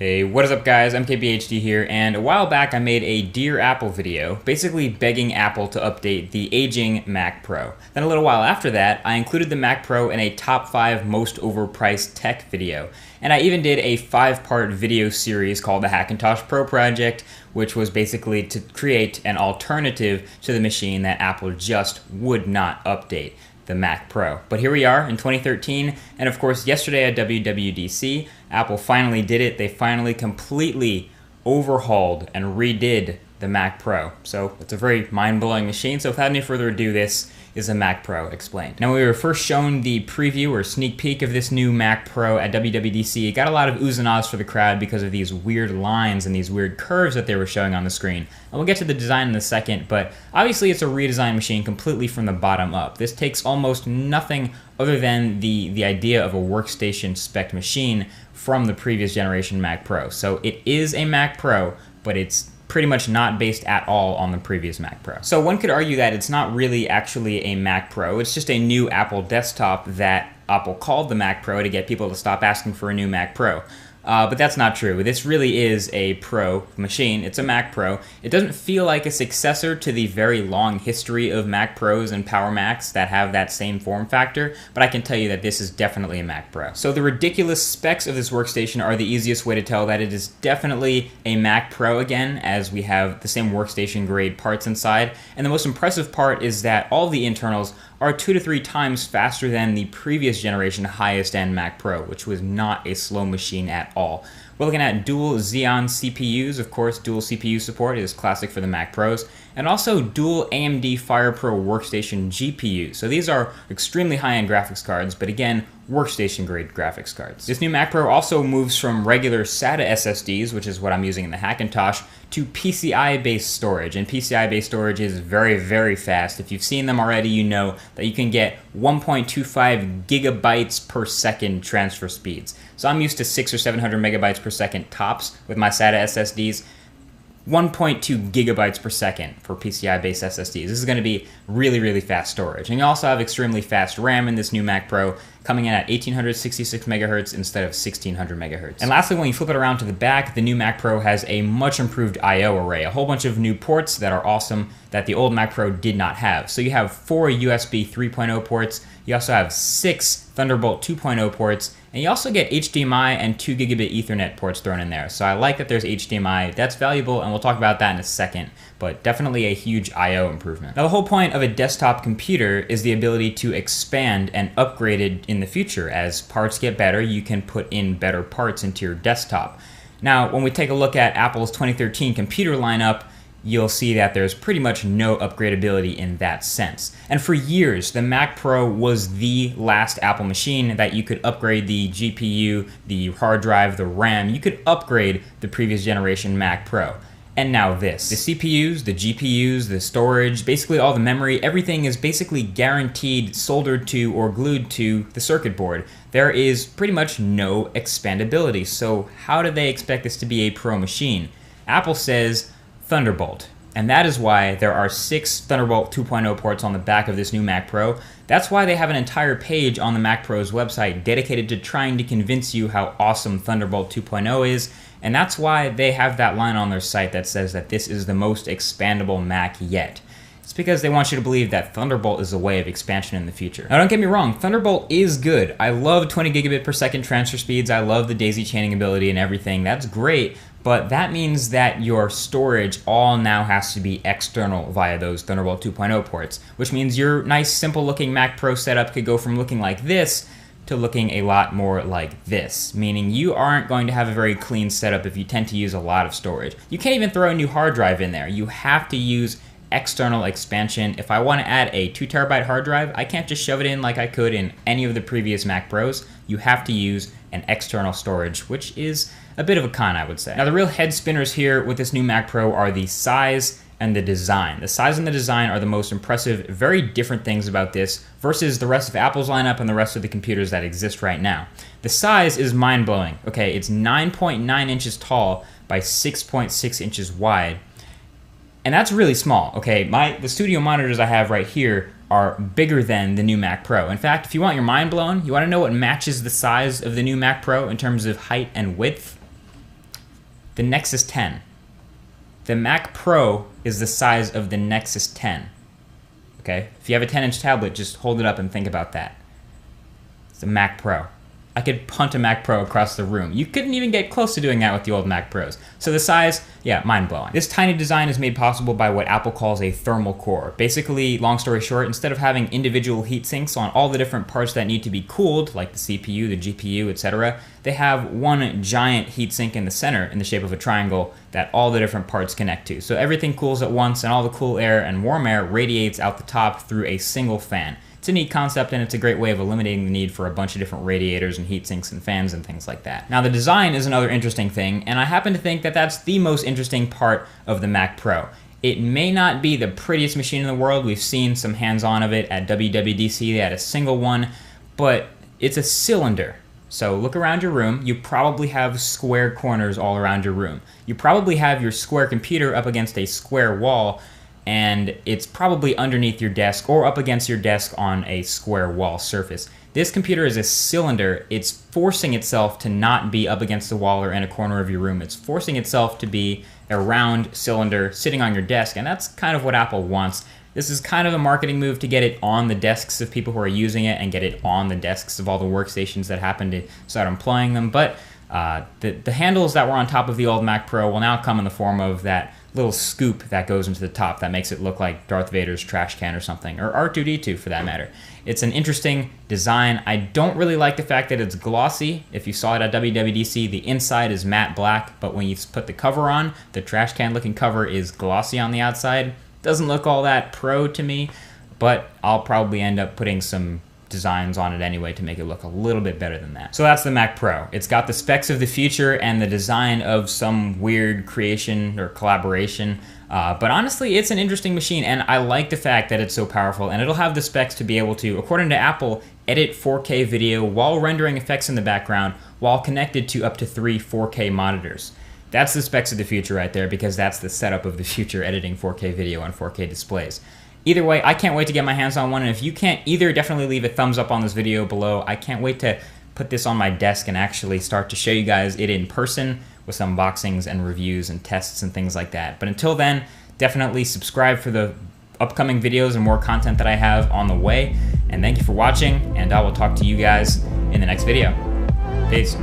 Hey, what is up guys? MKBHD here, and a while back I made a Dear Apple video, basically begging Apple to update the aging Mac Pro. Then a little while after that, I included the Mac Pro in a top 5 most overpriced tech video. And I even did a 5-part video series called the Hackintosh Pro Project, which was basically to create an alternative to the machine that Apple just would not update, the Mac Pro. But here we are in 2013, and of course yesterday at WWDC, Apple finally did it. They finally completely overhauled and redid the Mac Pro. So it's a very mind-blowing machine. So without any further ado, this is a Mac Pro explained. Now, we were first shown the preview or sneak peek of this new Mac Pro at WWDC. It got a lot of oohs and ahs for the crowd because of these weird lines and these weird curves that they were showing on the screen. And we'll get to the design in a second, but obviously it's a redesigned machine completely from the bottom up. This takes almost nothing other than the idea of a workstation spec machine from the previous generation Mac Pro. So it is a Mac Pro, but it's pretty much not based at all on the previous Mac Pro. So one could argue that it's not really actually a Mac Pro, it's just a new Apple desktop that Apple called the Mac Pro to get people to stop asking for a new Mac Pro. But that's not true. This really is a Pro machine. It's a Mac Pro. It doesn't feel like a successor to the very long history of Mac Pros and Power Macs that have that same form factor, but I can tell you that this is definitely a Mac Pro. So the ridiculous specs of this workstation are the easiest way to tell that it is definitely a Mac Pro again, as we have the same workstation grade parts inside. And the most impressive part is that all the internals are 2 to 3 times faster than the previous generation highest end Mac Pro, which was not a slow machine at all. We're looking at dual Xeon CPUs. Of course, dual CPU support is classic for the Mac Pros, and also dual AMD FirePro workstation GPUs. So these are extremely high-end graphics cards, but again, workstation-grade graphics cards. This new Mac Pro also moves from regular SATA SSDs, which is what I'm using in the Hackintosh, to PCI-based storage, and PCI-based storage is very, very fast. If you've seen them already, you know that you can get 1.25 gigabytes per second transfer speeds. So I'm used to 600 or 700 megabytes per second tops with my SATA SSDs. 1.2 gigabytes per second for PCI-based SSDs. This is going to be really, really fast storage. And you also have extremely fast RAM in this new Mac Pro, coming in at 1866 megahertz instead of 1600 megahertz. And lastly, when you flip it around to the back, the new Mac Pro has a much improved I/O array, a whole bunch of new ports that are awesome that the old Mac Pro did not have. So you have 4 USB 3.0 ports, you also have 6 Thunderbolt 2.0 ports, and you also get HDMI and 2 gigabit Ethernet ports thrown in there. So I like that there's HDMI. That's valuable, and we'll talk about that in a second, but definitely a huge I/O improvement. Now, the whole point of a desktop computer is the ability to expand and upgrade it in the future. As parts get better, you can put in better parts into your desktop. Now, when we take a look at Apple's 2013 computer lineup, you'll see that there's pretty much no upgradability in that sense. And for years, the Mac Pro was the last Apple machine that you could upgrade the GPU, the hard drive, the RAM. You could upgrade the previous generation Mac Pro. And now this. The CPUs, the GPUs, the storage, basically all the memory, everything is basically guaranteed soldered to or glued to the circuit board. There is pretty much no expandability. So how do they expect this to be a Pro machine? Apple says Thunderbolt. And that is why there are 6 Thunderbolt 2.0 ports on the back of this new Mac Pro. That's why they have an entire page on the Mac Pro's website dedicated to trying to convince you how awesome Thunderbolt 2.0 is. And that's why they have that line on their site that says that this is the most expandable Mac yet. It's because they want you to believe that Thunderbolt is a way of expansion in the future. Now, don't get me wrong, Thunderbolt is good. I love 20 gigabit per second transfer speeds. I love the daisy chaining ability and everything. That's great. But that means that your storage all now has to be external via those Thunderbolt 2.0 ports, which means your nice, simple-looking Mac Pro setup could go from looking like this to looking a lot more like this, meaning you aren't going to have a very clean setup if you tend to use a lot of storage. You can't even throw a new hard drive in there. You have to use external expansion. If I want to add a 2 terabyte hard drive, I can't just shove it in like I could in any of the previous Mac Pros. You have to use an external storage, which is a bit of a con, I would say. Now, the real head spinners here with this new Mac Pro are the size and the design. The size and the design are the most impressive, very different things about this versus the rest of Apple's lineup and the rest of the computers that exist right now. The size is mind-blowing. Okay, it's 9.9 inches tall by 6.6 inches wide. And that's really small, okay? The studio monitors I have right here are bigger than the new Mac Pro. In fact, if you want your mind blown, you want to know what matches the size of the new Mac Pro in terms of height and width? the Nexus 10. The Mac Pro is the size of the Nexus 10. Okay? If you have a 10-inch tablet, just hold it up and think about that. It's a Mac Pro. I could punt a Mac Pro across the room. You couldn't even get close to doing that with the old Mac Pros. So the size, yeah, mind-blowing. This tiny design is made possible by what Apple calls a thermal core. Basically, long story short, instead of having individual heat sinks on all the different parts that need to be cooled, like the CPU, the GPU, etc., they have one giant heat sink in the center in the shape of a triangle that all the different parts connect to. So everything cools at once and all the cool air and warm air radiates out the top through a single fan. It's a neat concept, and it's a great way of eliminating the need for a bunch of different radiators and heat sinks and fans and things like that. Now, the design is another interesting thing, and I happen to think that that's the most interesting part of the Mac Pro. It may not be the prettiest machine in the world. We've seen some hands-on of it at WWDC. They had a single one, but it's a cylinder. So look around your room. You probably have square corners all around your room. You probably have your square computer up against a square wall, and it's probably underneath your desk or up against your desk on a square wall surface. This computer is a cylinder. It's forcing itself to not be up against the wall or in a corner of your room. It's forcing itself to be a round cylinder sitting on your desk, and that's kind of what Apple wants. This is kind of a marketing move to get it on the desks of people who are using it and get it on the desks of all the workstations that happen to start employing them. But the handles that were on top of the old Mac Pro will now come in the form of that little scoop that goes into the top that makes it look like Darth Vader's trash can or something, or R2-D2 for that matter. It's an interesting design. I don't really like the fact that it's glossy. If you saw it at WWDC, the inside is matte black, but when you put the cover on, the trash can looking cover is glossy on the outside. Doesn't look all that pro to me, but I'll probably end up putting some designs on it anyway to make it look a little bit better than that. So that's the Mac Pro. It's got the specs of the future and the design of some weird creation or collaboration, but honestly, it's an interesting machine, and I like the fact that it's so powerful, and it'll have the specs to be able to, according to Apple, edit 4K video while rendering effects in the background while connected to up to 3 4K monitors. That's the specs of the future right there, because that's the setup of the future, editing 4K video on 4K displays. Either way, I can't wait to get my hands on one, and if you can't either, definitely leave a thumbs up on this video below. I can't wait to put this on my desk and actually start to show you guys it in person with some unboxings and reviews and tests and things like that. But until then, definitely subscribe for the upcoming videos and more content that I have on the way. And thank you for watching, and I will talk to you guys in the next video. Peace.